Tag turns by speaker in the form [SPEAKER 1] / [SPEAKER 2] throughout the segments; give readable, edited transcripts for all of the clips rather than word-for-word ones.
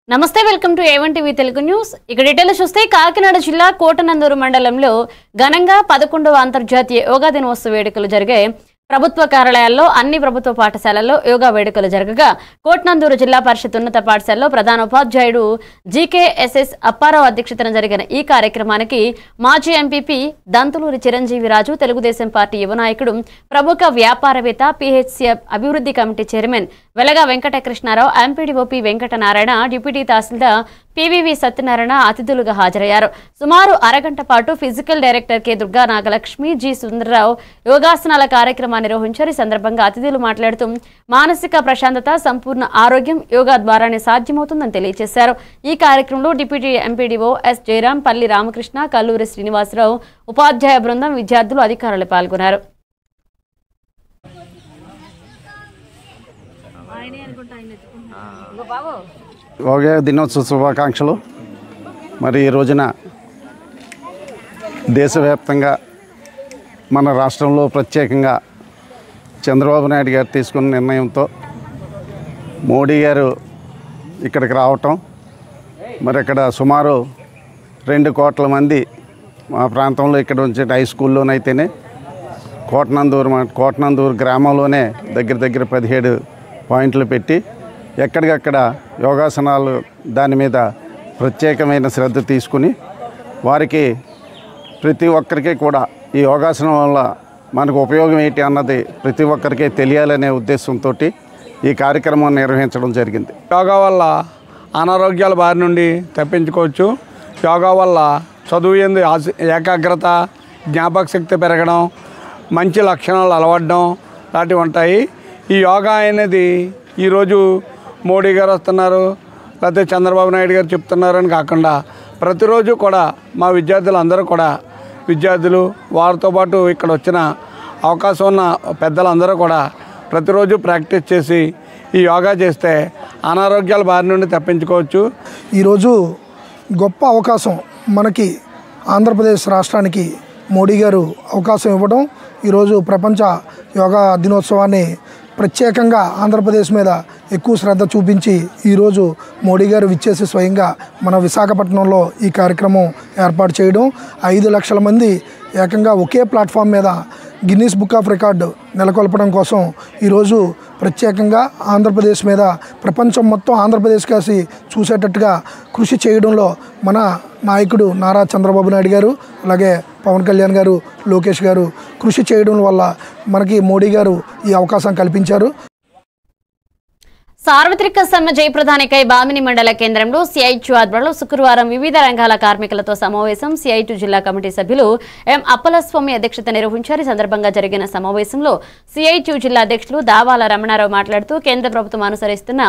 [SPEAKER 1] నమస్తే welcome to A1 TV Telugu news. ఇక details చూస్తే కాకినాడ జిల్లా కోటనందూరు మండలంలో ఘనంగా 11వ అంతర్జాతీయ యోగా దినోత్సవ వేడుకలు జరిగాయి. ప్రభుత్వ కార్యాలయాల్లో అన్ని ప్రభుత్వ పాఠశాలల్లో యోగా వేడుకలు జరగగా కోటనందూరు జిల్లా పరిషత్ ఉన్నత పాఠశాలలో ప్రధానోపాధ్యాయుడు జీకేఎస్ఎస్ అప్పారావు అధ్యక్షతన జరిగిన ఈ కార్యక్రమానికి మాజీ ఎంపీపీ దంతులూరి చిరంజీవిరాజు, తెలుగుదేశం పార్టీ యువ నాయకుడు, ప్రముఖ వ్యాపారవేత్త, PHC అభివృద్ధి కమిటీ chairman Velaga Venkatakrishnarao, MPDO P Venkatanarayana, deputy tahsildar PVV Satyanarayana అతిథులుగా హాజరయ్యారు. సుమారు అరగంట పాటు physical director K Durga Nagalakshmi, G Sundararao యోగాసనాల కార్యక్రమాన్ని నిర్వహించారు. ఈ సందర్భంగా అతిథులు మాట్లాడుతూ మానసిక ప్రశాంతత, సంపూర్ణ ఆరోగ్యం యోగా ద్వారానే సాధ్యమవుతుందని తెలియజేశారు. ఈ కార్యక్రమంలో డిప్యూటీ ఎంపీడీఓ ఎస్ జయరాం, పల్లి రామకృష్ణ, కల్లూరి శ్రీనివాసరావు, ఉపాధ్యాయ బృందం, విద్యార్థులు, అధికారులు పాల్గొన్నారు.
[SPEAKER 2] యోగా దినోత్సవ శుభాకాంక్షలు. మరి ఈ రోజున దేశవ్యాప్తంగా మన రాష్ట్రంలో ప్రత్యేకంగా చంద్రబాబు నాయుడు గారు తీసుకున్న నిర్ణయంతో మోడీ గారు ఇక్కడికి రావటం, మరి ఇక్కడ సుమారు 2 కోట్ల మంది మా ప్రాంతంలో ఇక్కడ ఉంచే హై స్కూల్లోనైతేనే కోటనందూరు గ్రామంలోనే దగ్గర 17 పాయింట్లు పెట్టి ఎక్కడికక్కడ యోగాసనాలు దాని మీద ప్రత్యేకమైన శ్రద్ధ తీసుకుని వారికి ప్రతి ఒక్కరికి కూడా ఈ యోగాసనం వల్ల మనకు ఉపయోగం ఏంటి అన్నది ప్రతి ఒక్కరికి తెలియాలనే ఉద్దేశంతో ఈ కార్యక్రమం నిర్వహించడం జరిగింది.
[SPEAKER 3] యోగా వల్ల అనారోగ్యాల బారి నుండి తప్పించుకోవచ్చు. యోగా వల్ల చదువు యందు ఏకాగ్రత, జ్ఞాపక శక్తి పెరగడం, మంచి లక్షణాలు అలవడడం లాంటివి ఉంటాయి. ఈ యోగా అనేది ఈరోజు మోడీ గారు వస్తున్నారు, లేకపోతే చంద్రబాబు నాయుడు గారు చెప్తున్నారు అని కాకుండా ప్రతిరోజు కూడా మా విద్యార్థులు వారితో పాటు ఇక్కడ వచ్చిన అవకాశం ఉన్న పెద్దలందరూ కూడా ప్రతిరోజు ప్రాక్టీస్ చేసి ఈ యోగా చేస్తే అనారోగ్యాల బారి నుండి తప్పించుకోవచ్చు.
[SPEAKER 4] ఈరోజు గొప్ప అవకాశం మనకి ఆంధ్రప్రదేశ్ రాష్ట్రానికి మోడీ గారు అవకాశం ఇవ్వడం, ఈరోజు ప్రపంచ యోగా దినోత్సవాన్ని ప్రత్యేకంగా ఆంధ్రప్రదేశ్ మీద ఎక్కువ శ్రద్ధ చూపించి ఈరోజు మోడీ గారు విచ్చేసి స్వయంగా మన విశాఖపట్నంలో ఈ కార్యక్రమం ఏర్పాటు చేయడం, 5 లక్షల మంది ఏకంగా ఒకే ప్లాట్ఫామ్ మీద గిన్నీస్ బుక్ ఆఫ్ రికార్డు నెలకొల్పడం కోసం ఈరోజు ప్రత్యేకంగా ఆంధ్రప్రదేశ్ మీద ప్రపంచం మొత్తం ఆంధ్రప్రదేశ్ కాసి చూసేటట్టుగా కృషి చేయడంలో మన నాయకుడు నారా చంద్రబాబు నాయుడు గారు, అలాగే పవన్ కళ్యాణ్ గారు, లోకేష్ గారు కృషి చేయడం వల్ల మనకి మోడీ గారు ఈ అవకాశం కల్పించారు.
[SPEAKER 1] సార్వత్రిక సమ్మె జయప్రదానికై బామిని మండల కేంద్రంలో CITU ఆధ్వర్యంలో శుక్రవారం వివిధ రంగాల కార్మికులతో సమావేశం. CITU జిల్లా కమిటీ సభ్యులు ఎం అప్పలస్వామి అధ్యక్షత నిర్వహించారు. ఈ సందర్భంగా జరిగిన సమావేశంలో CITU జిల్లా అధ్యక్షులు దావాల రమణారావు మాట్లాడుతూ కేంద్ర ప్రభుత్వం అనుసరిస్తున్న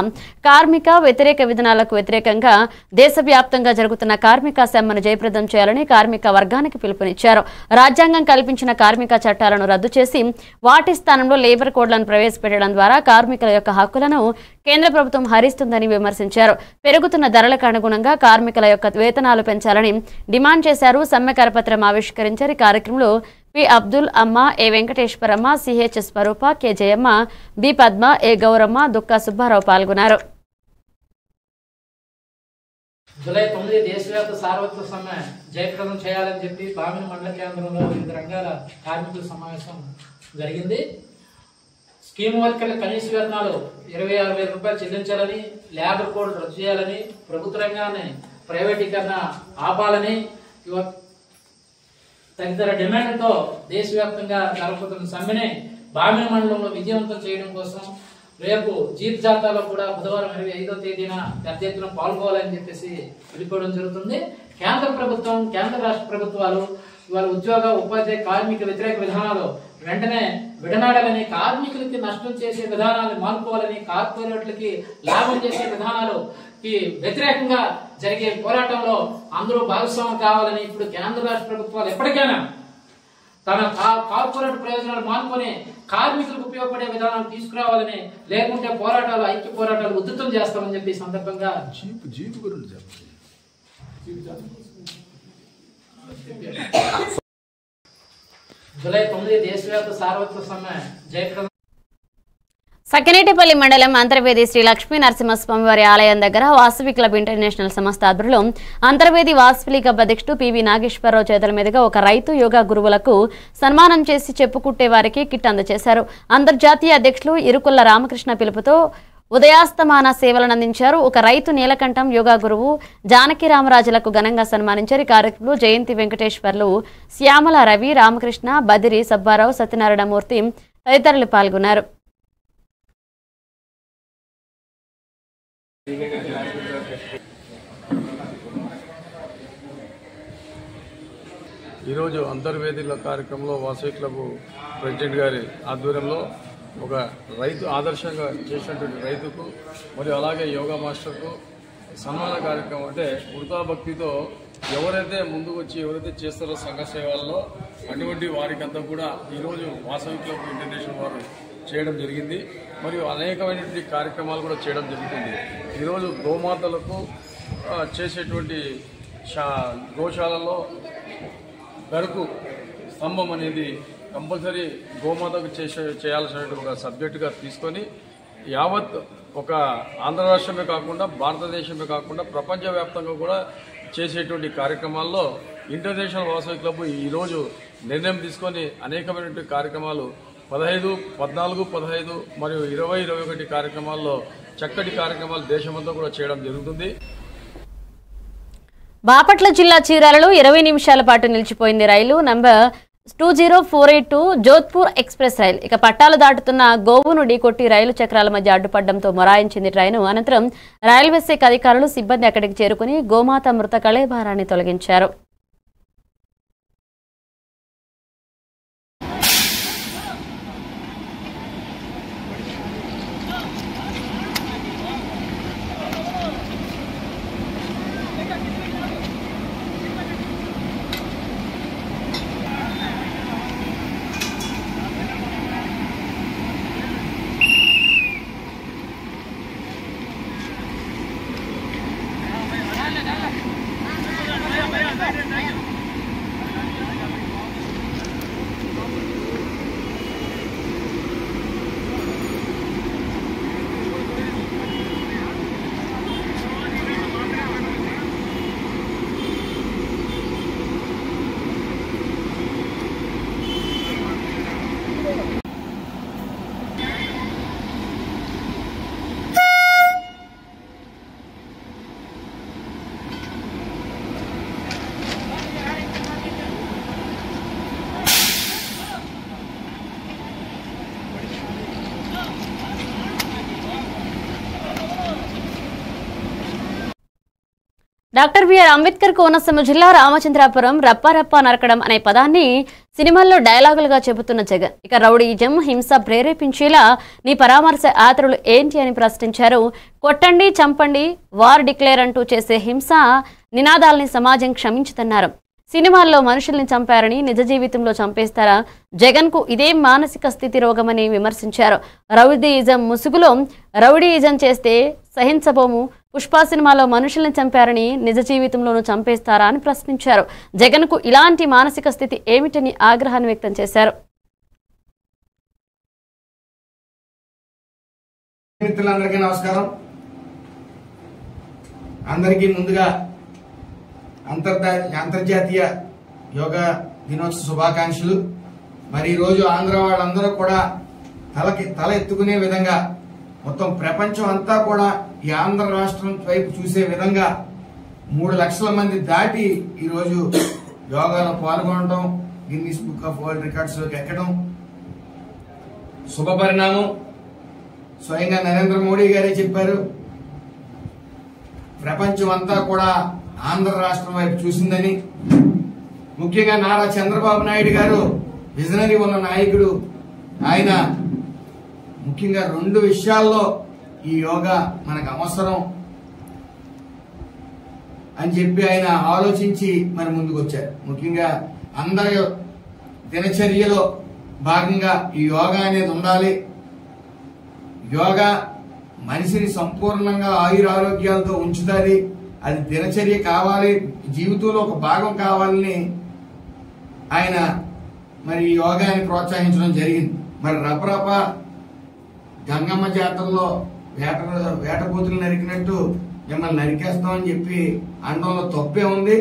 [SPEAKER 1] కార్మిక వ్యతిరేక విధానాలకు వ్యతిరేకంగా దేశవ్యాప్తంగా జరుగుతున్న కార్మిక సమ్మెను జయప్రదం చేయాలని కార్మిక వర్గానికి పిలుపునిచ్చారు. రాజ్యాంగం కల్పించిన కార్మిక చట్టాలను రద్దు చేసి వాటి స్థానంలో లేబర్ కోడ్లను ప్రవేశపెట్టడం ద్వారా కార్మికుల యొక్క హక్కులను కేంద్ర ప్రభుత్వం హరిస్తుందని విమర్శించారు. పెరుగుతున్న ధరలకు అనుగుణంగా కార్మికుల యొక్క వేతనాలు పెంచాలని డిమాండ్ చేశారు. సమ్మె కరపత్రం ఆవిష్కరించారు. ఈ కార్యక్రమంలో పి అబ్దుల్ అమ్మ, ఏ వెంకటేశ్వరమ్మ, CH స్వరూప, కె జయమ్మ, బి పద్మ, ఏ గౌరమ్మ, దుక్క సుబ్బారావు పాల్గొన్నారు.
[SPEAKER 5] జూలై 9 దేశవ్యాప్త సార్వత్రిక సమ్మె జయప్రదం చేయాలని చెప్పి బామిని మండల కేంద్రంలో వివిధ రంగాల కార్మికుల సమావేశం జరిగింది. స్కీమ్ వర్కర్ల కనీస వేతనాలు 26,000 రూపాయలు చెల్లించాలని, లేబర్ కోడ్ రద్దు చేయాలని, ప్రభుత్వ రంగాన్ని ప్రైవేటీకరణ ఆపాలని తదితర డిమాండ్లతో దేశవ్యాప్తంగా జరుగుతున్న సమ్మెని బామిని మండలంలో విజయవంతం చేయడం కోసం రేపు జీప్ జాతాలో కూడా బుధవారం 25వ తేదీన పెద్ద ఎత్తున పాల్గొవాలని చెప్పేసి పిలుపుకోవడం జరుగుతుంది. కేంద్ర ప్రభుత్వం, కేంద్ర రాష్ట్ర ప్రభుత్వాలు ఇవాళ ఉద్యోగ, ఉపాధ్యాయ, కార్మిక వ్యతిరేక విధానాలు వెంటనే విడనాడాలని, కార్మికులకి నష్టం చేసే విధానాలను మానుకోవాలని, కార్పొరేట్లకి లాభం చేసే విధానాలకి వ్యతిరేకంగా జరిగే పోరాటంలో అందరూ భాగస్వామ్యం కావాలని, ఇప్పుడు కేంద్ర రాష్ట్ర ప్రభుత్వాలు ఎప్పటికైనా తన కార్పొరేట్ ప్రయోజనాలు మానుకొని కార్మికులకు ఉపయోగపడే విధానాలు తీసుకురావాలని, లేకుంటే పోరాటాలు, ఐక్య పోరాటాలు ఉధృతం చేస్తామని చెప్పి ఈ సందర్భంగా జూలై 9 దేశవ్యాప్త సార్వత్రిక సమ్మె జయప్రదం
[SPEAKER 1] సకినేటిపల్లి మండలం అంతర్వేది శ్రీ లక్ష్మీ నరసింహస్వామివారి ఆలయం దగ్గర వాసవి క్లబ్ ఇంటర్నేషనల్ సంస్థ ఆధ్వర్యంలో అంతర్వేది వాసవి క్లబ్ అధ్యక్షుడు పివి నాగేశ్వరరావు చేతుల మీదుగా ఒక రైతు యోగా గురువులకు సన్మానం చేసి చెప్పుకుట్టే వారికి కిట్ అందజేశారు. అంతర్జాతీయ అధ్యక్షులు ఇరుకుల్ల రామకృష్ణ పిలుపుతో ఉదయాస్తమాన సేవలను అందించారు. ఒక రైతు నీలకంఠం యోగా గురువు జానకి రామరాజులకు ఘనంగా సన్మానించారు. ఈ కార్యక్రమంలో జయంతి వెంకటేశ్వర్లు, శ్యామల రవి, రామకృష్ణ, బదిరి సబ్బారావు, సత్యనారాయణమూర్తి తదితరులు పాల్గొన్నారు.
[SPEAKER 3] ఈరోజు అంతర్వేదిల కార్యక్రమంలో వాసవి క్లబ్ ప్రెసిడెంట్ గారి ఆధ్వర్యంలో ఒక రైతు ఆదర్శంగా చేసినటువంటి రైతుకు మరియు అలాగే యోగా మాస్టర్కు సన్మాన కార్యక్రమం. అంటే ఉడతా భక్తితో ఎవరైతే ముందుకు వచ్చి ఎవరైతే చేస్తారో సంఘ సేవల్లో అటువంటి వారికంతా కూడా ఈరోజు వాసవి క్లబ్ ఇంటర్నేషనల్ వారు చేయడం జరిగింది. మరియు అనేకమైనటువంటి కార్యక్రమాలు కూడా చేయడం జరుగుతుంది. ఈరోజు గోమాతలకు చేసేటువంటి గోశాలలో గరుకు స్తంభం అనేది కంపల్సరీ గోమాతకు చేయాల్సినటువంటి ఒక సబ్జెక్టుగా తీసుకొని యావత్ ఒక ఆంధ్ర రాష్ట్రమే కాకుండా భారతదేశమే కాకుండా ప్రపంచవ్యాప్తంగా కూడా చేసేటువంటి కార్యక్రమాల్లో ఇంటర్నేషనల్ వాసవి క్లబ్ ఈరోజు నిర్ణయం తీసుకొని అనేకమైనటువంటి కార్యక్రమాలు 15, 14, 15 మరియు 20, 21 కార్యక్రమాల్లో చక్కటి కార్యక్రమాలు దేశమంతా కూడా చేయడం జరుగుతుంది.
[SPEAKER 1] బాపట్ల జిల్లా చీరాలలో 20 నిమిషాల పాటు నిలిచిపోయింది రైలు నంబర్ 20482 జోధ్పూర్ ఎక్స్ప్రెస్ రైలు. ఇక పట్టాలు దాటుతున్న గోవును ఢీకొట్టి రైలు చక్రాల మధ్య అడ్డుపడడంతో మొరాయించింది ట్రైను. అనంతరం రైల్వే శాఖ అధికారులు, సిబ్బంది అక్కడికి చేరుకుని గోమాత మృత కళేభారాన్ని తొలగించారు. డాక్టర్ బిఆర్ అంబేద్కర్ కోనసీమ జిల్లా రామచంద్రాపురం రప్పారప్ప నరకడం అనే పదాన్ని సినిమాల్లో డైలాగులుగా చెబుతున్న జగన్ ఇక రౌడీజం, హింస ప్రేరేపించేలా నీ పరామర్శ యాత్రలు ఏంటి అని ప్రశ్నించారు. కొట్టండి, చంపండి, వార్ డిక్లేర్ అంటూ చేసే హింస నినాదాల్ని సమాజం క్షమించుతున్నారు. సినిమాల్లో మనుషుల్ని చంపారని నిజ జీవితంలో చంపేస్తారా? జగన్ కు ఇదే మానసిక స్థితి రోగమని విమర్శించారు. రౌడీయిజం ముసుగులో రౌడీయిజం చేస్తే సహించబోము. పుష్ప సినిమాలో మనుషుల్ని చంపారని నిజ జీవితంలోనూ చంపేస్తారా అని ప్రశ్నించారు. జగన్ కు ఇలాంటి మానసిక స్థితి ఏమిటని ఆగ్రహాన్ని వ్యక్తం చేశారు.
[SPEAKER 6] మిత్రులందరికీ నమస్కారం. అందరికీ ముందుగా అంతర్జాతీయ యోగా దినోత్సవ శుభాకాంక్షలు. మరి ఈరోజు ఆంధ్ర వాళ్ళందరూ కూడా తల ఎత్తుకునే విధంగా మొత్తం ప్రపంచం అంతా కూడా ఈ ఆంధ్ర రాష్ట్రం వైపు చూసే విధంగా 3 లక్షల మంది దాటి ఈరోజు యోగాలో పాల్గొనడం, Guinness book of world records లోకి ఎక్కడం శుభపరిణామం. స్వయంగా నరేంద్ర మోడీ గారే చెప్పారు, ప్రపంచం అంతా కూడా ఆంధ్ర రాష్ట్రం వైపు చూసిందని. ముఖ్యంగా నారా చంద్రబాబు నాయుడు గారు విజనరీ ఉన్న నాయకుడు. ఆయన ముఖ్యంగా 2 విషయాల్లో ఈ యోగా మనకు అవసరం అని చెప్పి ఆయన ఆలోచించి మరి ముందుకు వచ్చారు. ముఖ్యంగా అందరి దినచర్యలో భాగంగా ఈ యోగా అనేది ఉండాలి. యోగా మనిషిని సంపూర్ణంగా ఆయురారోగ్యాలతో ఉంచుతుంది. అది దినచర్య కావాలి, జీవితంలో ఒక భాగం కావాలని ఆయన మరి యోగాని ప్రోత్సహించడం జరిగింది. మరి రపరప గంగమ్మ జాతరలో వేటపోతులు నరికినట్టు మిమ్మల్ని నరికేస్తామని చెప్పి అనడంలో తప్పే ఉంది.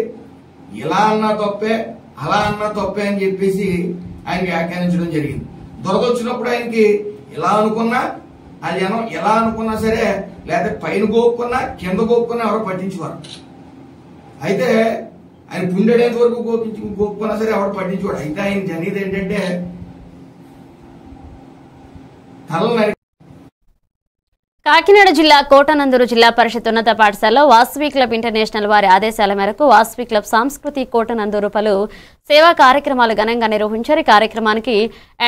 [SPEAKER 6] ఇలా అన్నా తప్పే, అలా అన్నా తప్పే అని చెప్పేసి ఆయన వ్యాఖ్యానించడం జరిగింది. దొరకొచ్చినప్పుడు ఆయనకి ఇలా అనుకున్నా, అది ఎలా అనుకున్నా సరే, లేదా పైన గోక్కున్నా కింద గోక్కున్నా ఎవరు పట్టించుకోరు. అయితే ఆయన పుండేంత వరకు గోక్కున్నా సరే ఎవరు పట్టించుకోడు. అయితే ఆయన జరిగేది ఏంటంటే తల
[SPEAKER 1] కాకినాడ జిల్లా కోటనందూరు జిల్లా పరిషత్ ఉన్నత పాఠశాలలో వాసవి క్లబ్ ఇంటర్నేషనల్ వారి ఆదేశాల మేరకు వాసవి క్లబ్ సంస్కృతి కోటనందూరు పలు సేవా కార్యక్రమాలు ఘనంగా నిర్వహించారు. ఈ కార్యక్రమానికి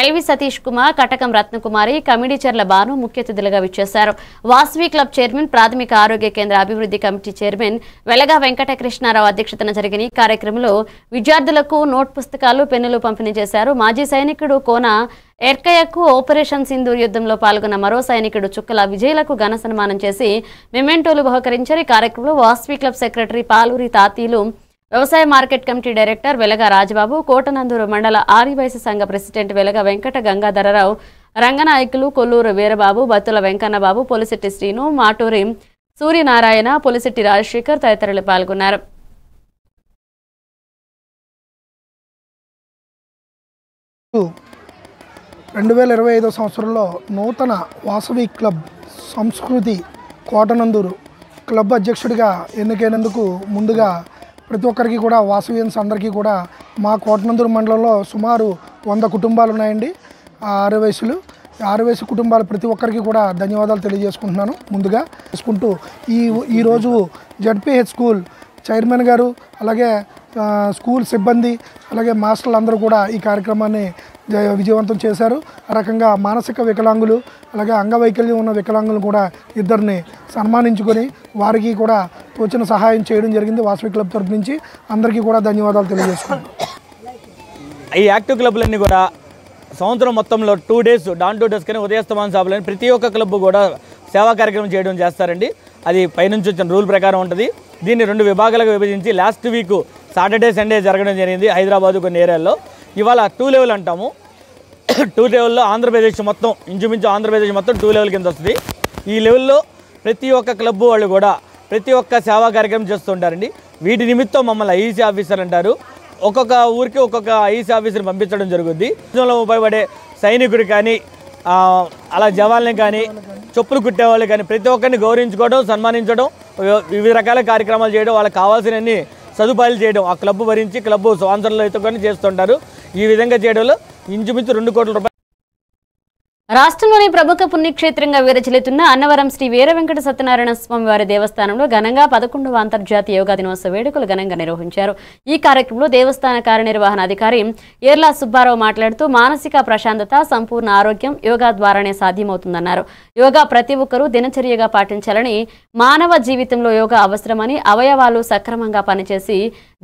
[SPEAKER 1] ఎల్వి సతీష్ కుమార్, కటకం రత్నకుమారి, కమిడీచర్ల బాను ముఖ్య అతిథులుగా విచ్చేశారు. వాసవి క్లబ్ చైర్మన్, ప్రాథమిక ఆరోగ్య కేంద్ర అభివృద్ధి కమిటీ చైర్మన్ వెలగా వెంకటకృష్ణారావు అధ్యక్షతన జరిగిన ఈ కార్యక్రమంలో విద్యార్థులకు నోట్ పుస్తకాలు, పెన్నులు పంపిణీ చేశారు. మాజీ సైనికుడు కోన ఎర్కయ్యకు ఆపరేషన్ సింధూర్ యుద్ధంలో పాల్గొన్న మరో సైనికుడు చుక్కల విజయ్లకు ఘన సన్మానం చేసి మెమెంటోలు బహుకరించారు. ఈ కార్యక్రమంలో వాసవి క్లబ్ సెక్రటరీ పాలూరి తాతీలు, వ్యవసాయ మార్కెట్ కమిటీ డైరెక్టర్ వెలగా రాజబాబు, కోటనందూరు మండల ఆదివాసీ సంఘ ప్రెసిడెంట్ వెలగా వెంకట గంగాధరరావు, రంగనాయకులు కొల్లూరు వీరబాబు, బత్తుల వెంకన్నబాబు, పొలిశెట్టి శ్రీను, మాటూరి సూర్యనారాయణ, పొలిశెట్టి రాజశేఖర్ తదితరులు పాల్గొన్నారు.
[SPEAKER 4] 2025 సంవత్సరంలో నూతన వాసవి క్లబ్ సంస్కృతి కోటనందూరు క్లబ్ అధ్యక్షుడిగా ఎన్నికైనందుకు ముందుగా ప్రతి ఒక్కరికి కూడా వాసవియన్స్ అందరికీ కూడా మా కోటనందూరు మండలంలో సుమారు 100 కుటుంబాలు ఉన్నాయండి. ఆరువైసు కుటుంబాలు ప్రతి ఒక్కరికి కూడా ధన్యవాదాలు తెలియజేసుకుంటున్నాను. ముందుగా చేసుకుంటూ ఈరోజు జడ్పీహెచ్ స్కూల్ చైర్మన్ గారు, అలాగే స్కూల్ సిబ్బంది, అలాగే మాస్టర్లు అందరూ కూడా ఈ కార్యక్రమాన్ని విజయవంతం చేశారు. ఆ రకంగా మానసిక వికలాంగులు, అలాగే అంగవైకల్యం ఉన్న వికలాంగులు కూడా ఇద్దరిని సన్మానించుకొని వారికి కూడా తోచిన సహాయం చేయడం జరిగింది. వాసవి క్లబ్ తరఫు నుంచి అందరికీ కూడా ధన్యవాదాలు తెలియజేసుకున్నాను.
[SPEAKER 7] ఈ యాక్టివ్ క్లబ్లన్నీ కూడా సంవత్సరం మొత్తంలో 2 days డాన్ 2 days కానీ ఉదయస్తమాన సభలని ప్రతి ఒక్క క్లబ్ కూడా సేవా కార్యక్రమం చేయడం చేస్తారండి. అది పైనుంచి వచ్చిన రూల్ ప్రకారం ఉంటుంది. దీన్ని 2 విభాగాలుగా విభజించి లాస్ట్ వీక్ సాటర్డే సండే జరగడం జరిగింది హైదరాబాద్ కొన్ని ఏరియాల్లో. ఇవాళ 2 level అంటాము. 2 levelలో ఆంధ్రప్రదేశ్ మొత్తం ఇంచుమించు ఆంధ్రప్రదేశ్ మొత్తం 2 level కింద వస్తుంది. ఈ లెవెల్లో ప్రతి ఒక్క క్లబ్ వాళ్ళు కూడా ప్రతి ఒక్క సేవా కార్యక్రమం చేస్తుంటారండి. వీటి నిమిత్తం మమ్మల్ని ఐఈసీ ఆఫీసర్ అంటారు. ఒక్కొక్క ఊరికి ఒక్కొక్క ఐఈసీ ఆఫీసర్ పంపించడం జరుగుద్ది. ఉపయోగపడే సైనికుడు కానీ, అలా జవాన్లు కానీ, చెప్పులు కుట్టేవాళ్ళు కానీ ప్రతి ఒక్కరిని గౌరవించుకోవడం, సన్మానించడం, వివిధ రకాల కార్యక్రమాలు చేయడం, వాళ్ళకి కావాల్సినన్ని సదుపాయాలు చేయడం ఆ క్లబ్ భరించి క్లబ్ స్పాన్సర్లు అయితే కానీ చేస్తుంటారు. ఈ విధంగా చేయడంలో ఇంచుమించు 2 కోట్ల రూపాయలు.
[SPEAKER 1] రాష్ట్రంలోని ప్రముఖ పుణ్యక్షేత్రంగా విరచిల్లుతున్న అన్నవరం శ్రీ వీర వెంకట సత్యనారాయణ స్వామి వారి దేవస్థానంలో ఘనంగా 11వ అంతర్జాతీయ యోగా దినోత్సవ వేడుకలు ఘనంగా నిర్వహించారు. ఈ కార్యక్రమంలో దేవస్థాన కార్యనిర్వహణాధికారి ఎర్లా సుబ్బారావు మాట్లాడుతూ మానసిక ప్రశాంతత, సంపూర్ణ ఆరోగ్యం యోగా ద్వారానే సాధ్యమవుతుందన్నారు. యోగా ప్రతి ఒక్కరూ దినచర్యగా పాటించాలని, మానవ జీవితంలో యోగా అవసరమని, అవయవాలు సక్రమంగా పనిచేసి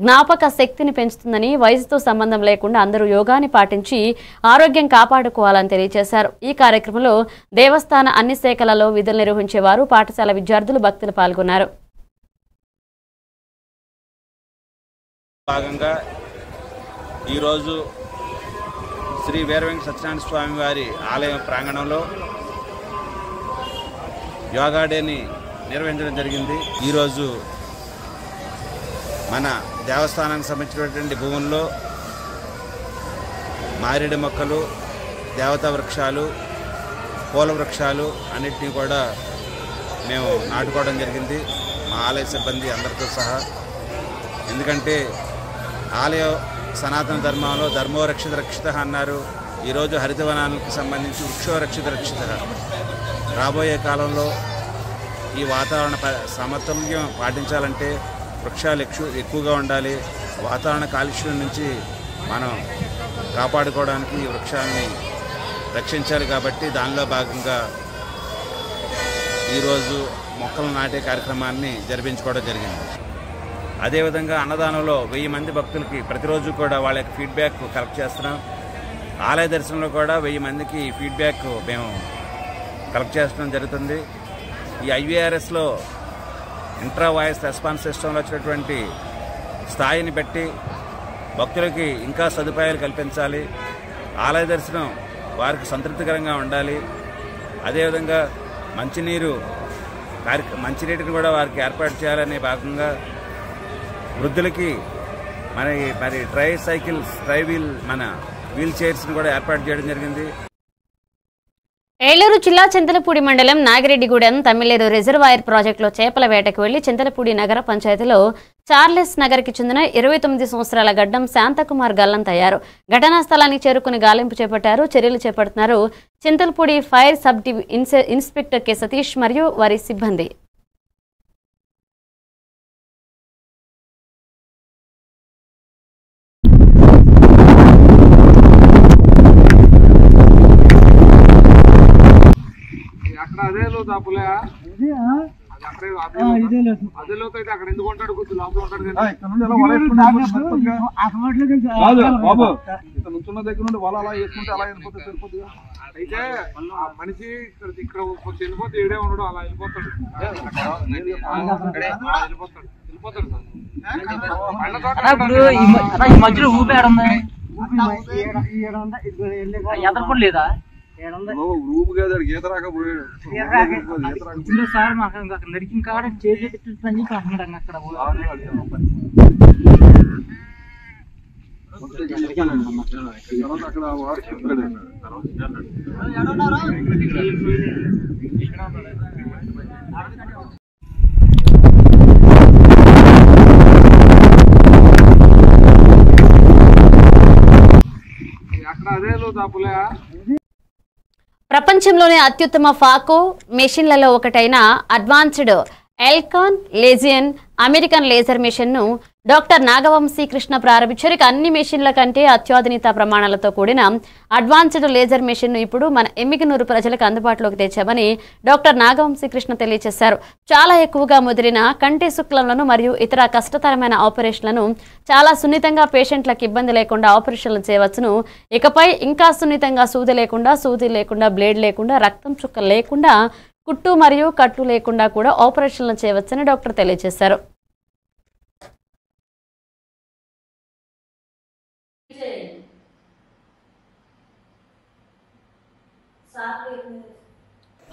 [SPEAKER 1] జ్ఞాపక శక్తిని పెంచుతుందని, వయసుతో సంబంధం లేకుండా అందరూ యోగాని పాటించి ఆరోగ్యం కాపాడుకోవాలని తెలియజేశారు. ఈ కార్యక్రమంలో దేవస్థాన అన్ని శాఖలలో విధులు నిర్వహించేవారు, పాఠశాల విద్యార్థులు, భక్తులు పాల్గొన్నారు.
[SPEAKER 8] భాగంగా ఈరోజు శ్రీ వీర వెంకట సత్యనారాయణ స్వామి వారి ఆలయ ప్రాంగణంలో యోగా డేని నిర్వహించడం జరిగింది. ఈరోజు మన దేవస్థానానికి సంబంధించినటువంటి భూముల్లో మారేడు మొక్కలు, దేవతా వృక్షాలు, పూల వృక్షాలు అన్నిటినీ కూడా మేము నాటుకోవడం జరిగింది, మా ఆలయ సిబ్బంది అందరితో సహా. ఎందుకంటే ఆలయ సనాతన ధర్మంలో ధర్మో రక్షిత రక్షిత అన్నారు. ఈరోజు హరితవనానికి సంబంధించి వృక్షో రక్షిత రక్షిత. రాబోయే కాలంలో ఈ వాతావరణ సమతుల్యం పాటించాలంటే వృక్షాలు ఎక్కువగా ఉండాలి. వాతావరణ కాలుష్యం నుంచి మనం కాపాడుకోవడానికి ఈ వృక్షాలని రక్షించాలి. కాబట్టి దానిలో భాగంగా ఈరోజు మొక్కలు నాటే కార్యక్రమాన్ని జరిపించుకోవడం జరిగింది. అదేవిధంగా అన్నదానంలో 1000 మంది భక్తులకి ప్రతిరోజు కూడా వాళ్ళ యొక్క ఫీడ్బ్యాక్ కలెక్ట్ చేస్తున్నాం. ఆలయ దర్శనంలో కూడా 1000 మందికి ఫీడ్బ్యాక్ మేము కలెక్ట్ చేయడం జరుగుతుంది. ఈ IVRSలో ఇంట్రా వాయిస్ రెస్పాన్స్ సిస్టంలో వచ్చినటువంటి స్థాయిని బట్టి భక్తులకి ఇంకా సదుపాయాలు కల్పించాలి. ఆలయ దర్శనం వారికి సంతృప్తికరంగా ఉండాలి. అదేవిధంగా మంచినీటిని కూడా వారికి ఏర్పాటు చేయాలనే భాగంగా వృద్ధులకి మరి వీల్ చైర్స్ని కూడా ఏర్పాటు చేయడం జరిగింది.
[SPEAKER 1] ఏలూరు జిల్లా చింతలపూడి మండలం నాగిరెడ్డిగూడెం తమిళేరు రిజర్వాయర్ ప్రాజెక్టులో చేపల వేటకు వెళ్లి చింతలపూడి నగర పంచాయతీలో చార్లెస్ నగర్కి చెందిన 29 సంవత్సరాల గడ్డం శాంతకుమార్ గల్లంతయ్యారు. ఘటనా స్థలానికి చేరుకుని గాలింపు చేపట్టారు. చర్యలు చేపడుతున్నారు Chintalapudi fire sub inspector K Satish మరియు వారి సిబ్బంది.
[SPEAKER 3] అదే లోతు అప్పులే అదే లోతు అయితే అక్కడ ఎందుకు ఉంటాడు కొద్ది లోపల ఉంటాడు బాబు ఇతను నుంచున్న దగ్గర నుండి వల అలా వేసుకుంటే అలా వెళ్ళిపోతే సరిపోతుంది. అయితే ఆ మనిషి ఇక్కడ వెళ్ళిపోతే ఏడే ఉండడం అలా వెళ్ళిపోతాడు
[SPEAKER 9] మధ్యలో ఊపేడలేదా
[SPEAKER 3] రూపు కాదు గీత రాకపోయాడు
[SPEAKER 9] సార్ మాకు నడిచిన కాడ చేసి పని అంటున్నాడు అక్కడ
[SPEAKER 3] అక్కడ వాడు చెప్పాడు. అక్కడ అదే లోతు అప్పులే
[SPEAKER 1] ప్రపంచంలోనే అత్యుత్తమ ఫాకో మెషిన్లలో ఒకటైన advanced Alcon Legion American laser మెషిన్ను డాక్టర్ నాగవంశీ కృష్ణ ప్రారంభించారు. అన్ని మెషిన్ల కంటే అత్యాధునిక ప్రమాణాలతో కూడిన అడ్వాన్స్డ్ లేజర్ మెషిన్ను ఇప్పుడు మన ఎమ్మిగనూరు ప్రజలకు అందుబాటులోకి తెచ్చామని డాక్టర్ నాగవంశీ కృష్ణ తెలియజేశారు. చాలా ఎక్కువగా ముదిరిన కంటి శుక్లలను మరియు ఇతర కష్టతరమైన ఆపరేషన్లను చాలా సున్నితంగా పేషెంట్లకు ఇబ్బంది లేకుండా ఆపరేషన్లు చేయవచ్చును. ఇకపై ఇంకా సున్నితంగా సూది లేకుండా బ్లేడ్ లేకుండా రక్తం చుక్క లేకుండా కుట్టు మరియు కట్టు లేకుండా కూడా ఆపరేషన్లు చేయవచ్చని డాక్టర్ తెలియజేశారు.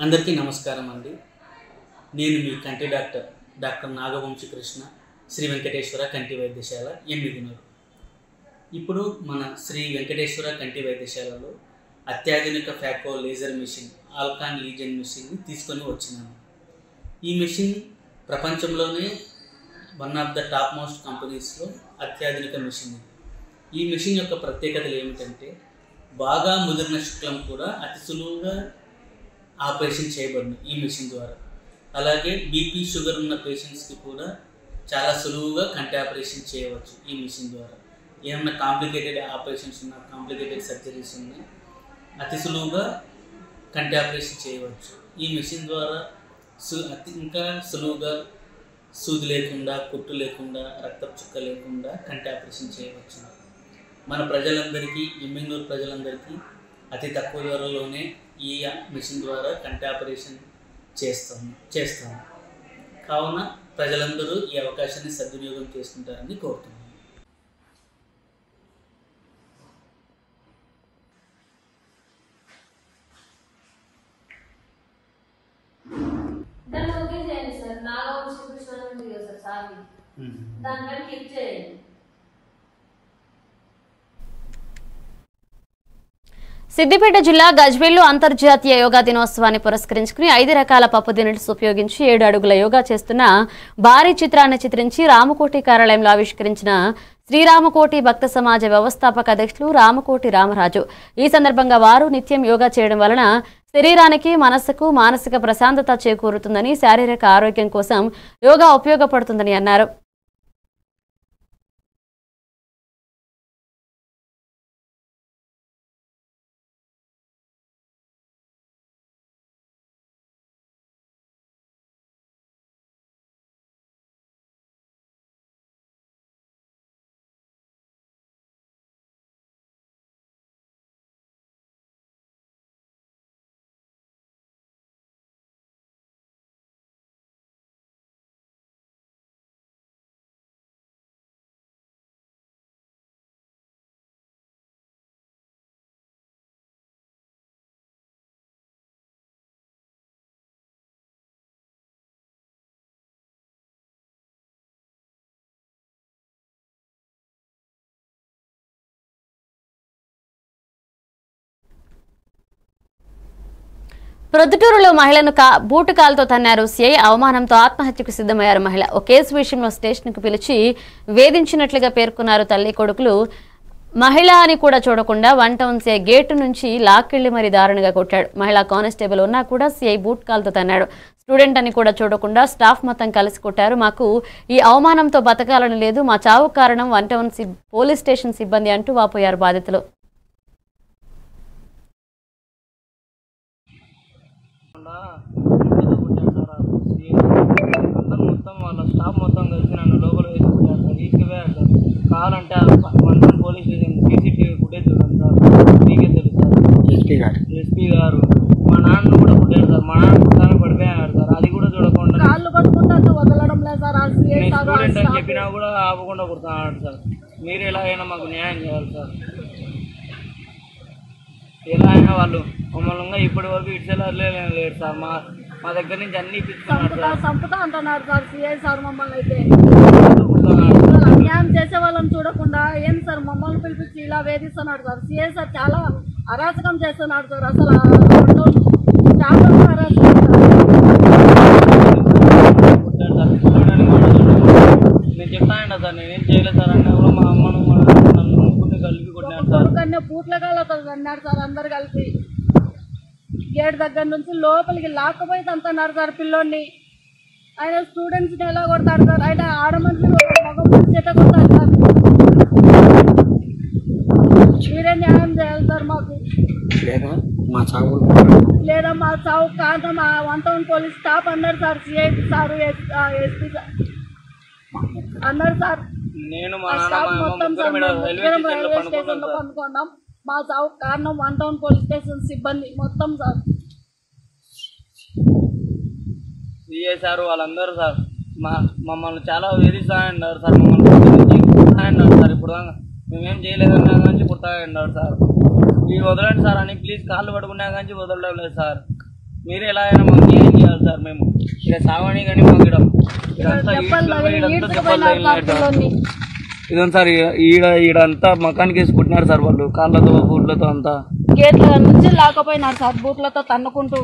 [SPEAKER 10] అందరికీ నమస్కారం అండి. నేను మీ కంటి డాక్టర్ నాగవంశీ కృష్ణ, శ్రీ వెంకటేశ్వర కంటి వైద్యశాల ఎమ్మిగనూరు. ఇప్పుడు మన శ్రీ వెంకటేశ్వర కంటి వైద్యశాలలో అత్యాధునిక ఫ్యాకో లేజర్ మెషిన్ ఆల్కాన్ లీజన్ మెషిన్ని తీసుకొని వచ్చినాము. ఈ మెషిన్ ప్రపంచంలోనే one of the top most కంపెనీస్లో అత్యాధునిక మెషిన్. ఈ మెషిన్ యొక్క ప్రత్యేకతలు ఏమిటంటే బాగా ముదిరిన శుక్లం కూడా అతి సులువుగా ఆపరేషన్ చేయబడును ఈ మెషిన్ ద్వారా. అలాగే బీపీ షుగర్ ఉన్న పేషెంట్స్కి కూడా చాలా సులువుగా కంటి ఆపరేషన్ చేయవచ్చు ఈ మెషిన్ ద్వారా. ఏమన్నా కాంప్లికేటెడ్ ఆపరేషన్స్ ఉన్నా, కాంప్లికేటెడ్ సర్జరీస్ ఉన్నా అతి సులువుగా కంటి ఆపరేషన్ చేయవచ్చు. ఈ మెషిన్ ద్వారా ఇంకా సులువుగా సూది లేకుండా, కుట్టు లేకుండా, రక్తపు చుక్క లేకుండా కంటి ఆపరేషన్ చేయవచ్చు. మన ప్రజలందరికీ, ఎమ్మిగనూరు ప్రజలందరికీ అతి తక్కువ ధరలోనే ఈ మెషిన్ ద్వారా కంటి ఆపరేషన్ చేస్తాము. కావున ప్రజలందరూ ఈ అవకాశాన్ని సద్వినియోగం చేసుకుంటారని కోరుతున్నాను.
[SPEAKER 1] సిద్దిపేట జిల్లా గజ్వేల్లో అంతర్జాతీయ యోగా దినోత్సవాన్ని పురస్కరించుకుని 5 రకాల పప్పు దినుల్స్ ఉపయోగించి 7 అడుగుల యోగా చేస్తున్న భారీ చిత్రాన్ని చిత్రించి రామకోటి కార్యాలయంలో ఆవిష్కరించిన శ్రీరామకోటి భక్త సమాజ వ్యవస్థాపక అధ్యక్షులు రామకోటి రామరాజు. ఈ సందర్భంగా వారు నిత్యం యోగా చేయడం వలన శరీరానికి, మనస్సుకు మానసిక ప్రశాంతత చేకూరుతుందని, శారీరక ఆరోగ్యం కోసం యోగా ఉపయోగపడుతుందని అన్నారు. ప్రొద్దుటూరులో మహిళను బూటు కాలుతో తన్నారు సీఐ. అవమానంతో ఆత్మహత్యకు సిద్ధమయ్యారు మహిళ. ఓ కేసు విషయంలో స్టేషన్కు పిలిచి వేధించినట్లుగా పేర్కొన్నారు తల్లి కొడుకులు. మహిళ అని కూడా చూడకుండా 1 టౌన్ సీఐ గేటు నుంచి లాక్కెళ్లి మరీ దారుణంగా కొట్టాడు. మహిళా కానిస్టేబుల్ ఉన్నా కూడా సీఐ బూట్ కాలుతో తన్నాడు. స్టూడెంట్ అని కూడా చూడకుండా స్టాఫ్ మొత్తం కలిసి కొట్టారు. మాకు ఈ అవమానంతో బతకాలని లేదు, మా చావు కారణం 1 టౌన్ పోలీస్ స్టేషన్ సిబ్బంది అంటూ వాపోయారు బాధితులు.
[SPEAKER 9] మొత్తం వాళ్ళ స్టాఫ్ మొత్తం కలిసి నన్ను లోపల వేసుకుంటారు సార్. తీసుకుపోయారు సార్. కావాలంటే 1 town police station CCTV footage చూడండి సార్, మీకే తెలుసు సార్. ఎస్పీ గారు మా నాన్న కూడా పుట్టారు సార్. మా నాన్న పుట్టాను పడిపోయాడు సార్. అది కూడా చూడకుండా నేను స్టూడెంట్ అని చెప్పినా కూడా ఆపకుండా కుడుతున్నాడు సార్. మీరు ఎలాగైనా మాకు న్యాయం చేయాలి సార్. ఎలా అయినా వాళ్ళు మమ్మల్ని ఇప్పటి వరకు ఇడ్చేలారు లేదు సార్. మా దగ్గర నుంచి అన్ని
[SPEAKER 11] సంపుతా అంటున్నారు సార్ సిఐ సార్. మమ్మల్ని అయితే అన్యాయం చేసే వాళ్ళని చూడకుండా ఏం సార్ మమ్మల్ని పిలిపించి ఇలా వేధిస్తున్నాడు సార్. సిఐ సార్ చాలా అరాచకం చేస్తున్నాడు సార్. అసలు చాలా అరాచకం
[SPEAKER 9] నేను చెప్తానంట సార్. నేనేం చేయలేదు సార్ అన్నా కూడా మా అమ్మను నన్ను ముగ్గురిని కలిపి కొట్టినాడు సార్.
[SPEAKER 11] కొడుకన్నా పూట్ల కాళ్ళతో అన్నాడు సార్. అందరు కలిపి గేట్ దగ్గర నుంచి లోపలికి లాక్కపోయి తంతున్నారు సార్ పిల్లోడిని. ఆయన స్టూడెంట్స్ని ఎలా కొడతాడు సార్. ఆయన ఆడమనిషి మగ చేత కొడతాడు సార్. మీరే న్యాయం చేయాలి సార్ మాకు. లేదా మా చావు కారణం 1 టౌన్ పోలీస్ స్టాఫ్ అన్నారు sir. CI sir SP sir అన్నారు సార్.
[SPEAKER 9] నేను
[SPEAKER 11] మొత్తం రైల్వే స్టేషన్ లో పండుకున్నాం. మా చావు కారణం 1 టౌన్ పోలీస్ స్టేషన్ సిబ్బంది మొత్తం సార్.
[SPEAKER 9] సిఐ సార్ వాళ్ళందరూ సార్ మమ్మల్ని చాలా వేధిస్తాయన్నారు సార్. మమ్మల్ని సార్. ఇప్పుడు మేమేం చేయలేదన్నా కానీ పుట్టాయన్నారు సార్. మీరు వదలండి సార్ అని ప్లీజ్ కాళ్ళు పట్టుకున్నా కానీ వదలడం లేదు సార్. మీరు ఎలా అయినా మాకు న్యాయం చేయాలి సార్. మేము ఇక్కడ సావని కానీ మాకు ఇదంతా ఇదంతా సార్ ఈడంతా మకానికి వేసి పుట్టినారు సార్ వాళ్ళు కాళ్ళతో బూట్లతో అంతా.
[SPEAKER 11] గేట్ల నుంచి లాకపోయినారు సార్ బూట్లతో తన్నుకుంటూ.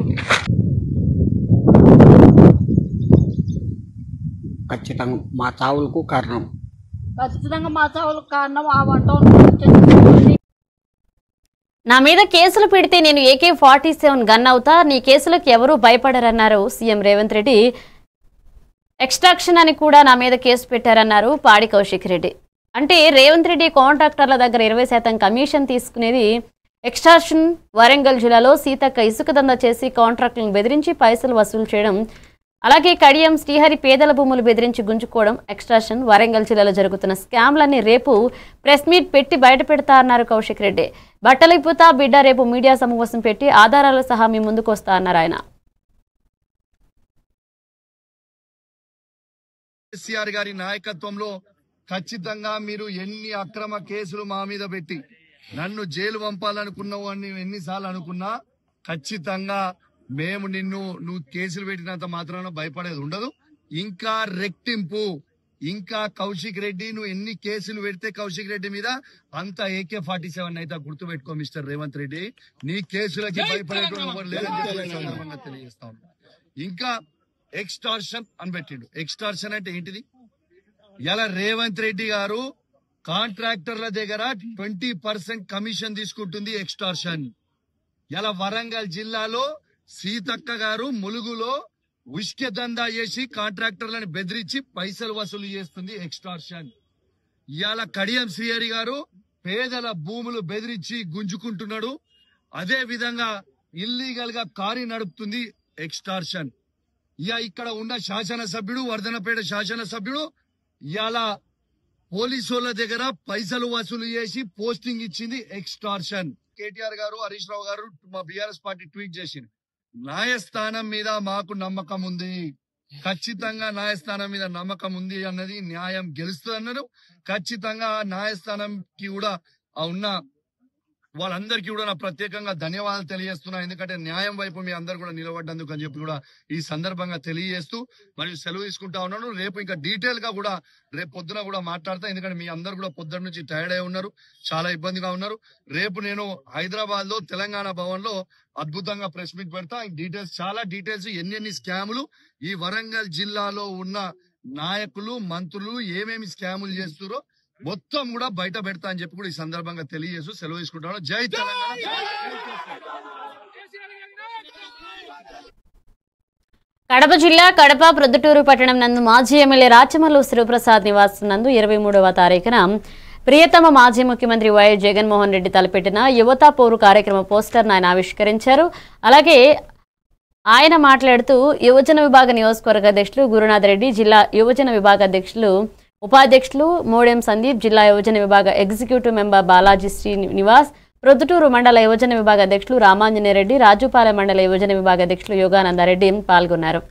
[SPEAKER 12] ఖచ్చితంగా మా చావులకు కారణం
[SPEAKER 11] ఆ 1 టౌన్
[SPEAKER 1] నా మీద కేసులు పెడితే నేను AK-47 గన్ అవుతా, నీ కేసులకు ఎవరూ భయపడరన్నారు సీఎం రేవంత్ రెడ్డి. ఎక్స్ట్రాక్షన్ అని కూడా నా మీద కేసు పెట్టారన్నారు పాడి కౌశిక్ రెడ్డి. అంటే రేవంత్ రెడ్డి కాంట్రాక్టర్ల దగ్గర 20% కమిషన్ తీసుకునేది ఎక్స్ట్రాక్షన్. వరంగల్ జిల్లాలో సీతక్క ఇసుక దందా చేసి కాంట్రాక్టులను బెదిరించి పైసలు వసూలు చేయడం, అలాగే కడియం శ్రీహరి పేదల భూములు బెదిరించి గుంజుకోవడం ఎక్స్ట్రాక్షన్. వరంగల్ జిల్లాలో జరుగుతున్న స్కామ్లన్నీ రేపు ప్రెస్ మీట్ పెట్టి బయట పెడతా అన్నారు కౌశిక్ రెడ్డి. బట్టలిప్పుతా బిడ్డ రేపు మీడియా సమావేశం పెట్టి ఆధారాలు సహా మీ ముందుకు వస్తా అన్నారు ఆయన.
[SPEAKER 13] కేసీఆర్ గారి నాయకత్వంలో ఖచ్చితంగా మీరు ఎన్ని అక్రమ కేసులు మా మీద పెట్టి నన్ను జైలు పంపాలనుకున్నావు అని ఎన్నిసార్లు అనుకున్నా ఖచ్చితంగా మేము నువ్వు కేసులు పెట్టినంత మాత్రాన భయపడేది ఉండదు. ఇంకా రెట్టింపు, ఇంకా కౌశిక్ రెడ్డి నువ్వు ఎన్ని కేసులు పెడితే కౌశిక్ రెడ్డి మీద అంత AK-47 అయితే గుర్తుపెట్టుకో మిస్టర్ రేవంత్ రెడ్డి. నీ కేసులకి భయపడేటువంటి లేదని తెలియజేస్తా ఉన్నా. ఇంకా ఎక్స్టార్షన్ అని పెట్టిండు. ఎక్స్టార్షన్ అంటే ఏంటిది? ఇలా రేవంత్ రెడ్డి గారు కాంట్రాక్టర్ల దగ్గర 20% కమిషన్ తీసుకుంటుంది ఎక్స్టార్షన్. ఇలా వరంగల్ జిల్లాలో సీతక్క గారు ములుగులో ఉష్కె దందా చేసి కాంట్రాక్టర్లను బెదిరించి పైసలు వసూలు చేస్తుంది ఎక్స్టార్షన్. ఇవాళ కడియం శ్రీహరి గారు పేదల భూములు బెదిరించి గుంజుకుంటున్నాడు. అదే విధంగా ఇల్లీగల్ గా కారీ నడుపుతుంది ఎక్స్టార్షన్. ఇక్కడ ఉన్న శాసనసభ్యుడు, వర్ధనపేట శాసనసభ్యుడు ఇవాళ పోలీసు వాళ్ళ దగ్గర పైసలు వసూలు చేసి పోస్టింగ్ ఇచ్చింది ఎక్స్టార్షన్. కేటీఆర్ గారు, హరీష్ రావు గారు మా బీఆర్ఎస్ పార్టీ ట్వీట్ చేసింది. న్యాయస్థానం మీద మాకు నమ్మకం ఉంది, ఖచ్చితంగా న్యాయస్థానం మీద నమ్మకం ఉంది అన్నది, న్యాయం గెలుస్తుంది అన్నారు. ఖచ్చితంగా న్యాయస్థానంకి కూడా ఉన్న వాళ్ళందరికీ కూడా నా ప్రత్యేకంగా ధన్యవాదాలు తెలియజేస్తున్నా. ఎందుకంటే న్యాయం వైపు మీ అందరు కూడా నిలబడ్డందుకు అని చెప్పి కూడా ఈ సందర్భంగా తెలియజేస్తూ మరియు సెలవు తీసుకుంటా ఉన్నాను. రేపు ఇంకా డీటెయిల్ గా కూడా రేపు పొద్దున కూడా మాట్లాడతా. ఎందుకంటే మీ అందరు కూడా పొద్దున్న నుంచి టైర్డ్ అయి ఉన్నారు, చాలా ఇబ్బందిగా ఉన్నారు. రేపు నేను హైదరాబాద్ లో తెలంగాణ భవన్ లో అద్భుతంగా ప్రెస్ మీట్ పెడతా. డీటెయిల్స్ చాలా డీటెయిల్స్ ఎన్ని స్కాములు ఈ వరంగల్ జిల్లాలో ఉన్న నాయకులు మంత్రులు ఏమేమి స్కాములు చేస్తున్నారో మొత్తం కూడా బయట పెడతా అని చెప్పి కూడా ఈ సందర్భంగా తెలియజేస్తూ సెలవు తీసుకుంటాను. జై తెలంగాణ.
[SPEAKER 1] కడప జిల్లా కడప ప్రొద్దుటూరు పట్టణం నందు మాజీ ఎమ్మెల్యే రాచమల్లు శివప్రసాద్ నివాసం నందు 23వ తారీఖున ప్రియతమ మాజీ ముఖ్యమంత్రి వైఎస్ జగన్మోహన్ రెడ్డి తలపెట్టిన యువతా పోరు కార్యక్రమ పోస్టర్ను ఆయన ఆవిష్కరించారు. అలాగే ఆయన మాట్లాడుతూ యువజన విభాగ నియోజకవర్గ అధ్యక్షులు గురునాథ్ రెడ్డి, జిల్లా యువజన విభాగ అధ్యక్షులు ఉపాధ్యక్షులు మోడెం సందీప్, జిల్లా యువజన విభాగ ఎగ్జిక్యూటివ్ మెంబర్ బాలాజీ శ్రీనివాస్, ప్రొద్దుటూరు మండల యువజన విభాగ అధ్యక్షులు రామాంజనేరెడ్డి, రాజుపాలెం మండల యువజన విభాగ అధ్యక్షులు యోగానందరెడ్డి పాల్గొన్నారు.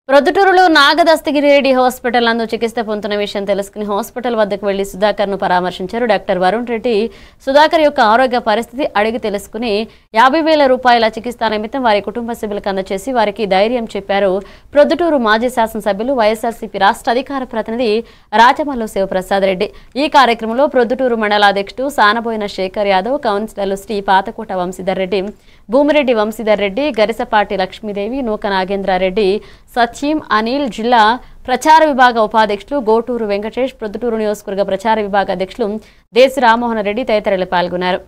[SPEAKER 1] ప్రొద్దుటూరులో నాగదస్తగిరిరెడ్డి హాస్పిటల్ నందు చికిత్స పొందుతున్న విషయం తెలుసుకుని హాస్పిటల్ వద్దకు వెళ్లి సుధాకర్ ను పరామర్శించారు. డాక్టర్ వరుణ్ రెడ్డి సుధాకర్ యొక్క ఆరోగ్య పరిస్థితి అడిగి తెలుసుకుని 50,000 రూపాయల చికిత్స నిమిత్తం వారి కుటుంబ సభ్యులకు అందజేసి వారికి ధైర్యం చెప్పారు. ప్రొద్దుటూరు మాజీ శాసనసభ్యులు వైఎస్ఆర్సీపీ రాష్ట్ర అధికార ప్రతినిధి రాచమల్లు శివప్రసాద్ రెడ్డి. ఈ కార్యక్రమంలో ప్రొద్దుటూరు మండలాధ్యక్షుడు సానబోయిన శేఖర్ యాదవ్, కౌన్సిలర్లు శ్రీ పాతకోట వంశీధర్ రెడ్డి, భూమిరెడ్డి వంశీధర్ రెడ్డి, గరిసపాటి లక్ష్మీదేవి, నూక నాగేంద్రారెడ్డి, సత్యం అనిల్, జిల్లా ప్రచార విభాగ ఉపాధ్యక్షులు గోటూరు వెంకటేష్, ప్రొద్దుటూరు నియోజకవర్గ ప్రచార విభాగ అధ్యక్షులు దేశి రామ్మోహన్ రెడ్డి తదితరులు పాల్గొన్నారు.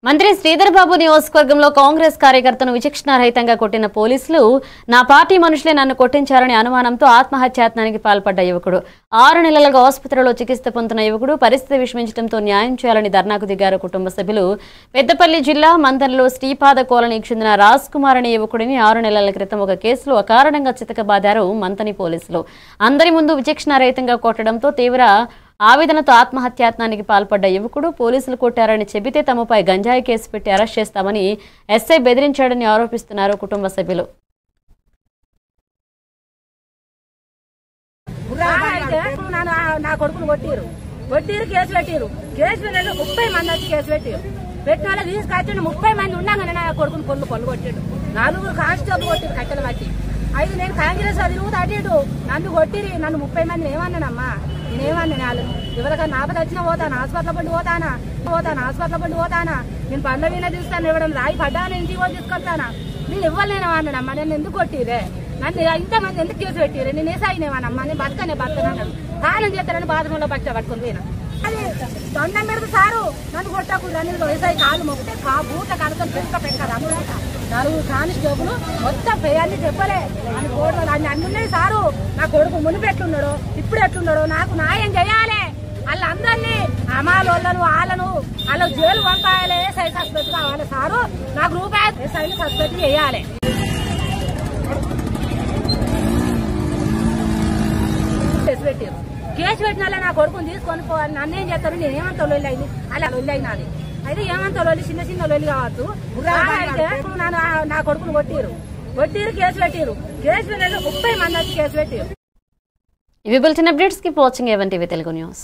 [SPEAKER 1] మంత్రి శ్రీధర్ బాబు నియోజకవర్గంలో కాంగ్రెస్ కార్యకర్తను విచక్షణారహితంగా కొట్టిన పోలీసులు నా పార్టీ మనుషులే నన్ను కొట్టించారనే అనుమానంతో ఆత్మహత్యాయత్నానికి పాల్పడ్డ యువకుడు. 6 నెలలుగా ఆసుపత్రిలో చికిత్స పొందుతున్న యువకుడు పరిస్థితి విషమించడంతో న్యాయం చేయాలని ధర్నాకు దిగారు కుటుంబ సభ్యులు. పెద్దపల్లి జిల్లా మందర్లో శ్రీపాద కాలనీకి చెందిన రాజ్ కుమార్ అనే యువకుడిని 6 నెలల క్రితం ఒక కేసులో అకారణంగా చితకబాదారు మంతని పోలీసులు. అందరి ముందు విచక్షణారహితంగా కొట్టడంతో తీవ్ర ఆవేదనతో ఆత్మహత్యాయత్నానికి పాల్పడ్డ యువకుడు పోలీసులు కొట్టారని చెబితే తమపై గంజాయి కేసు పెట్టి అరెస్ట్ చేస్తామని ఎస్ఐ బెదిరించాడని ఆరోపిస్తున్నారు కుటుంబ సభ్యులు.
[SPEAKER 14] నా కొడుకును కొట్టిరు కేసు పెట్టిరు. కేసు పెట్టారు 30 మంది వచ్చి కేసు పెట్టిరు. పెట్టిన వాళ్ళు తీసుకొచ్చిండు. 30 మంది ఉండగానే నా కొడుకును కొళ్ళు కొట్టిండు. 4 కానిస్టేబుల్ కొట్టిరు కట్టెలు బట్టి. అయితే నేను కాంగ్రెస్ తిరుగుతా అటు ఇటు నన్ను కొట్టిరి, నన్ను 30 మందిని ఏమన్నానమ్మా, నేనేమన్నా వాళ్ళు ఎవరికన్నా ఆపద వచ్చినా పోతాను, హాస్పిటల్ పండి హాస్పిటల్ పండి పోతానా, నేను పండ్ల వీణ తీస్తాను, ఇవ్వడం రాయి పడ్డాను, ఇంటికి పోయి తీసుకొస్తానా, నేను ఇవ్వలేను అన్నానమ్మా. నేను ఎందుకు కొట్టిరే, నన్ను ఇంతమంది ఎందుకు కేసు పెట్టిరే, నేను వేసాయినేవానమ్మా, నేను బతకనన్నాడు. కాలం చేస్తానని బాత్రూంలో పట్టుకుని పోయినా. అది దొండం పెడుతు సారు నన్ను కొట్టకుండా నేను వేసాయి కాలు మొక్కితే బూట్ల కనుక పెంక పెట్టారు. అందులో 4 కానిస్టేబుల్ మొత్తం పేయాన్ని చెప్పలే అని కోడలు అన్ని అన్నున్నాయి సారు. నా కొడుకు మునిపి ఎట్లున్నాడో ఇప్పుడు ఎట్లున్నాడో నాకు న్యాయం చేయాలి. వాళ్ళందరినీ అమాలోళ్ళను వాళ్ళను వాళ్ళ జైలు పంపాలి, ఎస్ఐ సస్పెండ్ కావాలి సారు. నాకు రూపాయలు ఎస్ఐని సస్పెండ్ చేయాలి. కేసు పెట్టిన నా కొడుకుని తీసుకొని పోవాలి. నన్ను ఏం చేస్తారు, నేను ఏమంతా లొల్లి అయింది అలా లొల్లి అయినది. అయితే ఏమంతా లొల్లి చిన్న చిన్న లొల్లి కావచ్చు. అయితే నా కొడుకును కొట్టిరు కేసు పెట్టిరు. కేసు పెట్టిన 30 మంది వచ్చి కేసు పెట్టిరు.
[SPEAKER 1] ఇవి bulletin updates. Keep watching AVN TV Telugu news.